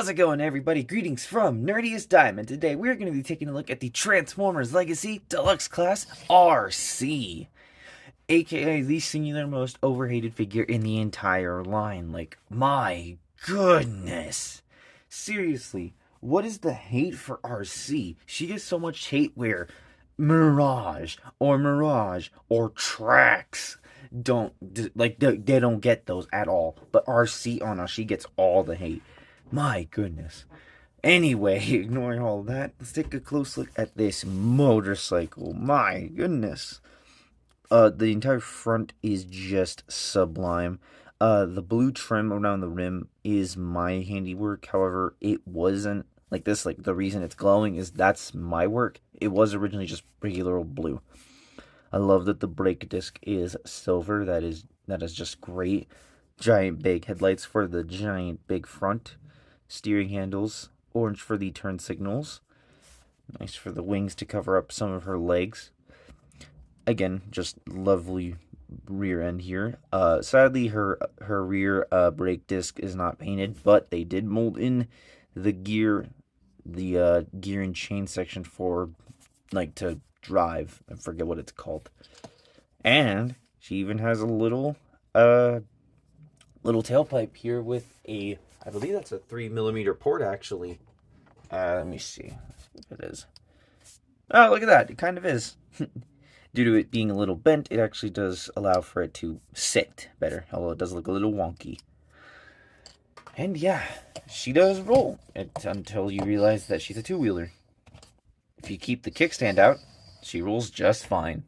How's it going, everybody? Greetings from Nerdiest Diamond. Today we're going to be taking a look at the Transformers Legacy Deluxe Class Arcee, aka the singular most overhated figure in the entire line. Like, my goodness. Seriously, what is the hate for Arcee? She gets so much hate where Mirage or Trax they don't get those at all. But Arcee, oh no, she gets all the hate. My goodness. Anyway, ignoring all of that, let's take a close look at this motorcycle. My goodness. The entire front is just sublime. The blue trim around the rim is my handiwork. However, it wasn't like this. Like, the reason it's glowing is that's my work. It was originally just regular old blue. I love that the brake disc is silver. That is just great. Giant big headlights for the giant big front. Steering handles, orange for the turn signals. Nice for the wings to cover up some of her legs. Again, just lovely rear end here. Sadly, her rear brake disc is not painted, but they did mold in the gear and chain section for, like, to drive. I forget what it's called. And she even has a little tailpipe here with a, I believe that's a 3mm port, actually. Let me see if it is. Oh, look at that. It kind of is. Due to it being a little bent, it actually does allow for it to sit better, although it does look a little wonky. And yeah, she does roll until you realize that she's a two-wheeler. If you keep the kickstand out, she rolls just fine.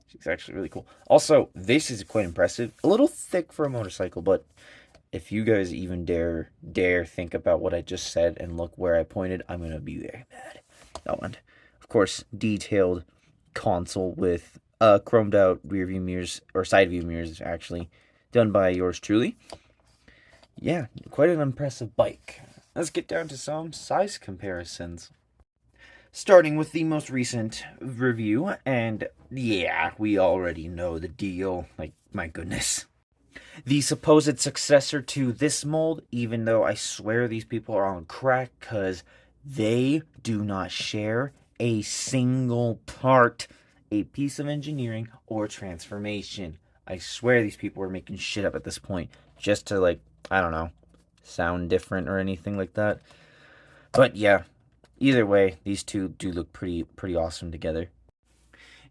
She's actually really cool. Also, this is quite impressive. A little thick for a motorcycle, but if you guys even dare think about what I just said and look where I pointed, I'm going to be very mad. Oh, and of course, detailed console with chromed out rear view mirrors, or side view mirrors, actually, done by yours truly. Yeah, quite an impressive bike. Let's get down to some size comparisons. Starting with the most recent review, and yeah, we already know the deal. Like, my goodness. The supposed successor to this mold, even though I swear these people are on crack, because they do not share a single part, a piece of engineering, or transformation. I swear these people are making shit up at this point, just to, like, I don't know, sound different or anything like that. But yeah, either way, these two do look pretty awesome together.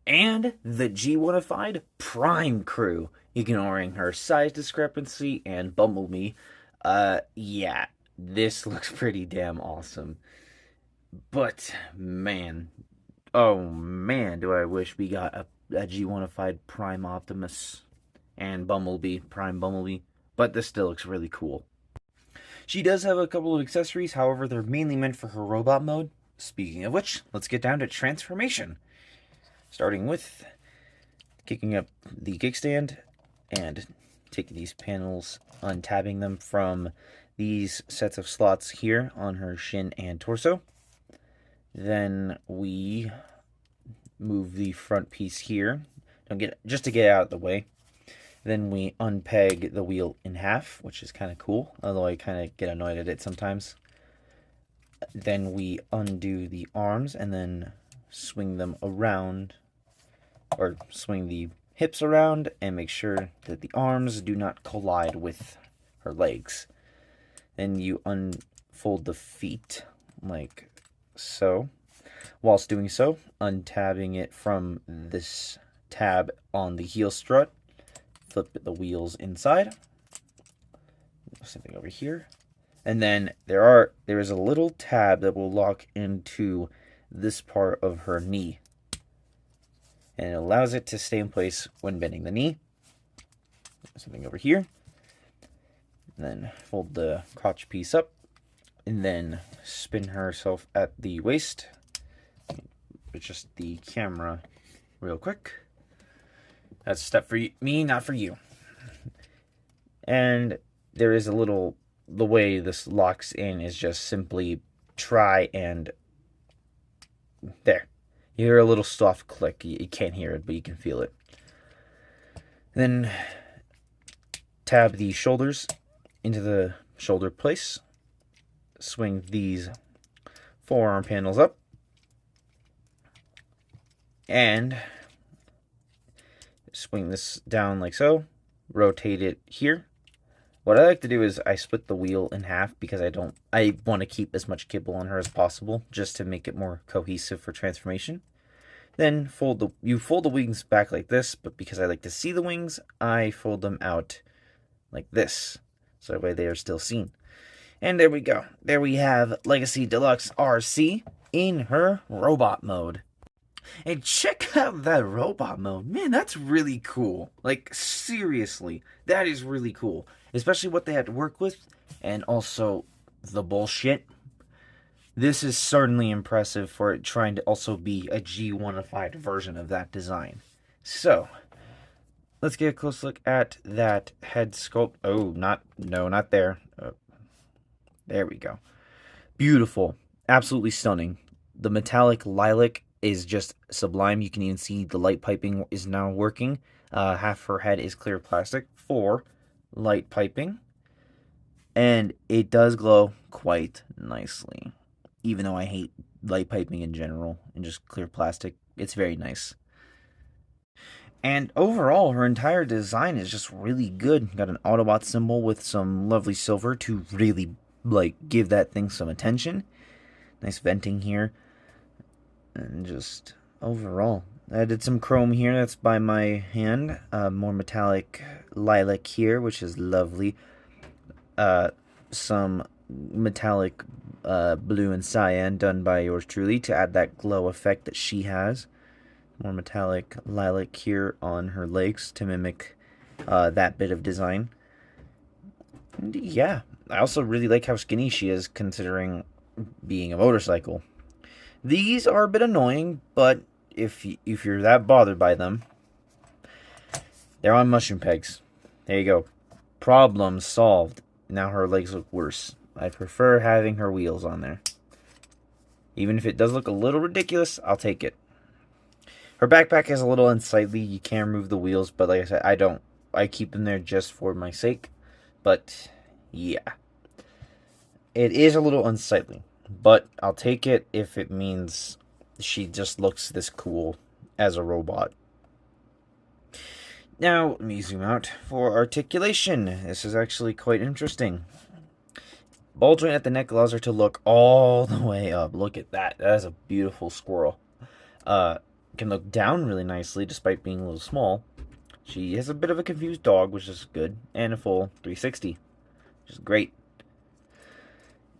And the G1-ified Prime crew, ignoring her size discrepancy and Bumblebee. Yeah, this looks pretty damn awesome. But, man, oh man, do I wish we got a G1-ified Prime Optimus and Bumblebee, Prime Bumblebee. But this still looks really cool. She does have a couple of accessories, however, they're mainly meant for her robot mode. Speaking of which, let's get down to transformation. Starting with kicking up the kickstand and taking these panels, untabbing them from these sets of slots here on her shin and torso. Then we move the front piece here, just to get out of the way. Then we unpeg the wheel in half, which is kind of cool, although I kind of get annoyed at it sometimes. Then we undo the arms and then swing them around, or swing the hips around and make sure that the arms do not collide with her legs. Then you unfold the feet like so. Whilst doing so, untabbing it from this tab on the heel strut, flip the wheels inside. Same thing over here. And then there is a little tab that will lock into this part of her knee. And it allows it to stay in place when bending the knee. Something over here. And then fold the crotch piece up. And then spin herself at the waist. Adjust the camera real quick. That's a step for me, not for you. And there is a little, the way this locks in is just simply try and, there. You hear a little soft click. You can't hear it, but you can feel it. Then tab the shoulders into the shoulder place. swing these forearm panels up. And swing this down like so. Rotate it here. What I like to do is I split the wheel in half because I want to keep as much kibble on her as possible just to make it more cohesive for transformation. Then you fold the wings back like this, but because I like to see the wings, I fold them out like this. So that way they are still seen. And there we go. There we have Legacy Deluxe ARCEE in her robot mode. And check out that robot mode. Man, that's really cool. Like, seriously, that is really cool. Especially what they had to work with, and also the bullshit. This is certainly impressive for it trying to also be a G1-ified version of that design. So, let's get a close look at that head sculpt. Oh, not there. There we go. Beautiful. Absolutely stunning. The metallic lilac is just sublime. You can even see the light piping is now working. Half her head is clear plastic for light piping. And it does glow quite nicely. Even though I hate light piping in general and just clear plastic, it's very nice. And overall, her entire design is just really good. Got an Autobot symbol with some lovely silver to really, give that thing some attention. Nice venting here. And just overall, I did some chrome here. That's by my hand. More metallic lilac here, which is lovely. Some metallic blue and cyan done by yours truly to add that glow effect that she has. More metallic lilac here on her legs to mimic that bit of design. And yeah, I also really like how skinny she is considering being a motorcycle. These are a bit annoying, but if you're that bothered by them, they're on mushroom pegs. There you go. Problem solved. Now her legs look worse. I prefer having her wheels on there. Even if it does look a little ridiculous, I'll take it. Her backpack is a little unsightly. You can remove the wheels, but like I said, I don't. I keep them there just for my sake. But, yeah. It is a little unsightly. But I'll take it if it means she just looks this cool as a robot. Now, let me zoom out for articulation. This is actually quite interesting. Ball joint at the neck allows her to look all the way up. Look at that. That is a beautiful squirrel. Can look down really nicely despite being a little small. She has a bit of a confused dog, which is good. And a full 360, which is great.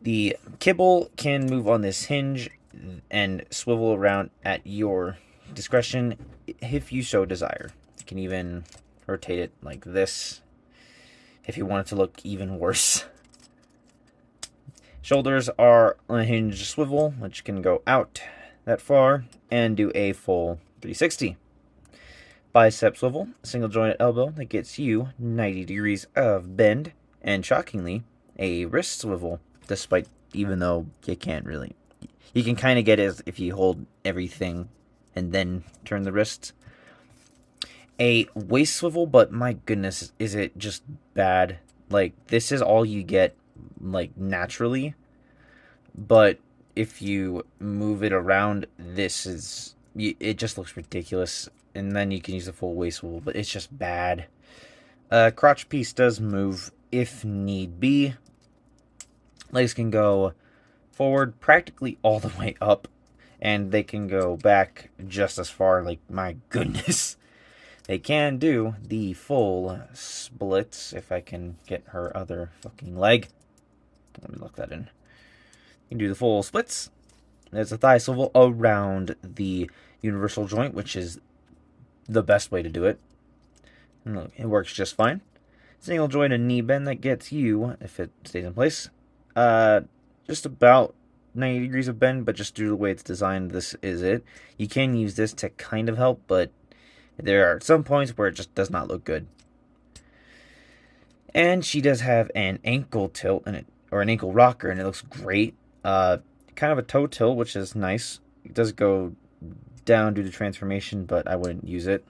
The kibble can move on this hinge and swivel around at your discretion if you so desire. You can even rotate it like this if you want it to look even worse. Shoulders are on a hinge swivel, which can go out that far and do a full 360. Bicep swivel, single jointed elbow that gets you 90 degrees of bend, and shockingly, a wrist swivel. Despite, even though you can't really. You can kind of get it if you hold everything and then turn the wrists. A waist swivel, but my goodness, is it just bad. Like, this is all you get, naturally. But if you move it around, it just looks ridiculous. And then you can use the full waist swivel, but it's just bad. Crotch piece does move if need be. Legs can go forward practically all the way up, and they can go back just as far. My goodness. They can do the full splits if I can get her other fucking leg. Let me lock that in. You can do the full splits. There's a thigh swivel around the universal joint, which is the best way to do it. And look, it works just fine. Single joint and knee bend that gets you, if it stays in place, just about 90 degrees of bend, but just due to the way it's designed, this is it. You can use this to kind of help, but there are some points where it just does not look good. And she does have an ankle tilt or an ankle rocker, and it looks great. Kind of a toe tilt, which is nice. It does go down due to transformation, but I wouldn't use it.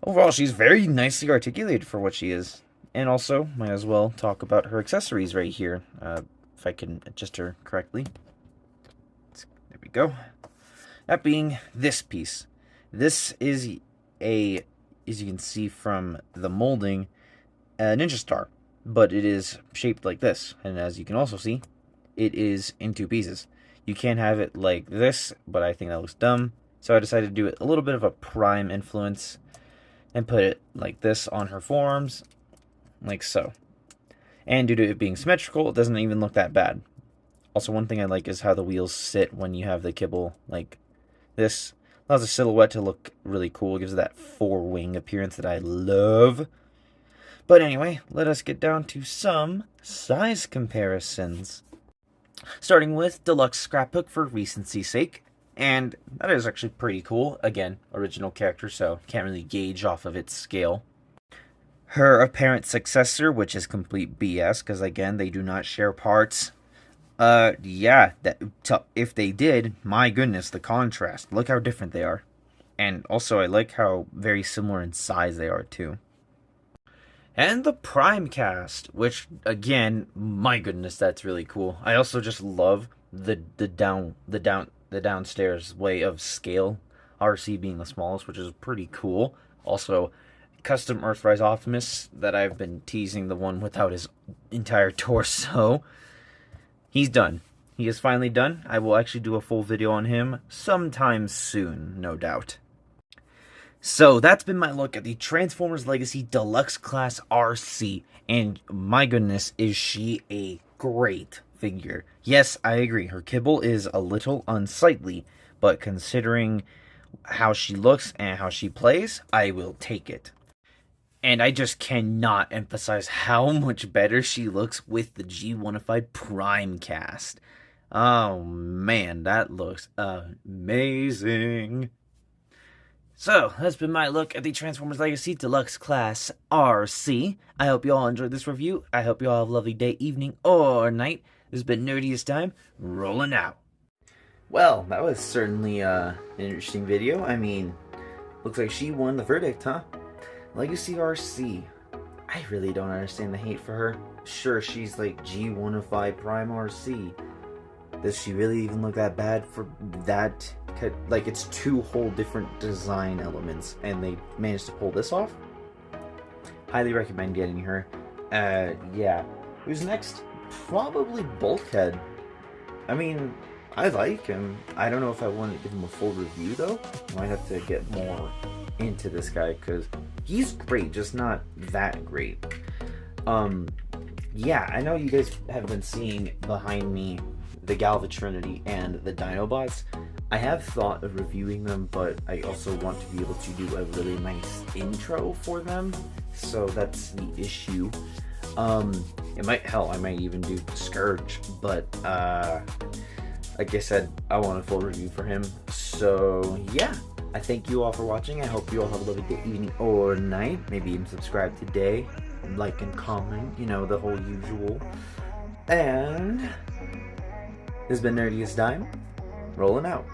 Overall, she's very nicely articulated for what she is. And also, might as well talk about her accessories right here. if I can adjust her correctly. There we go. That being this piece. This is a, as you can see from the molding, a ninja star, but it is shaped like this, and as you can also see, it is in 2 pieces. You can't have it like this, but I think that looks dumb, so I decided to do it a little bit of a prime influence and put it like this on her forearms, like so. And due to it being symmetrical, it doesn't even look that bad. Also, one thing I like is how the wheels sit when you have the kibble like this. Allows the silhouette to look really cool. It gives it that 4-wing appearance that I love. But anyway, let us get down to some size comparisons. Starting with Deluxe Scrapbook for recency's sake. And that is actually pretty cool. Again, original character, so can't really gauge off of its scale. Her apparent successor, which is complete BS, because again, they do not share parts. Yeah, if they did, my goodness, the contrast. Look how different they are. And also, I like how very similar in size they are, too. And the Prime Cast, which, again, my goodness, that's really cool. I also just love the downstairs way of scale. Arcee being the smallest, which is pretty cool. Also, custom Earthrise Optimus that I've been teasing, the one without his entire torso. He's done. He is finally done. I will actually do a full video on him sometime soon, no doubt. So that's been my look at the Transformers Legacy Deluxe Class Arcee. And my goodness, is she a great figure. Yes, I agree. Her kibble is a little unsightly. But considering how she looks and how she plays, I will take it. And I just cannot emphasize how much better she looks with the G1ified Prime Cast. Oh man, that looks amazing. So, that's been my look at the Transformers Legacy Deluxe Class Arcee. I hope you all enjoyed this review. I hope you all have a lovely day, evening, or night. This has been Nerdiest Time, rolling out. Well, that was certainly an interesting video. I mean, looks like she won the verdict, huh? Legacy Arcee. I really don't understand the hate for her. Sure, she's like G1ified Prime Arcee. Does she really even look that bad for that? Like, it's 2 whole different design elements, and they managed to pull this off. Highly recommend getting her. Yeah. Who's next? Probably Bulkhead. I mean, I like him. I don't know if I want to give him a full review, though. I might have to get more into this guy, because he's great, just not that great. Yeah, I know you guys have been seeing behind me the Galva Trinity and the Dinobots. I have thought of reviewing them, but I also want to be able to do a really nice intro for them, so that's the issue. It might, hell, I might even do Scourge, but like I said, I want a full review for him. So yeah, I thank you all for watching. I hope you all have a lovely day, evening, or night. Maybe even subscribe today, like and comment, you know, the whole usual. And this has been Nerdiest Time, rolling out.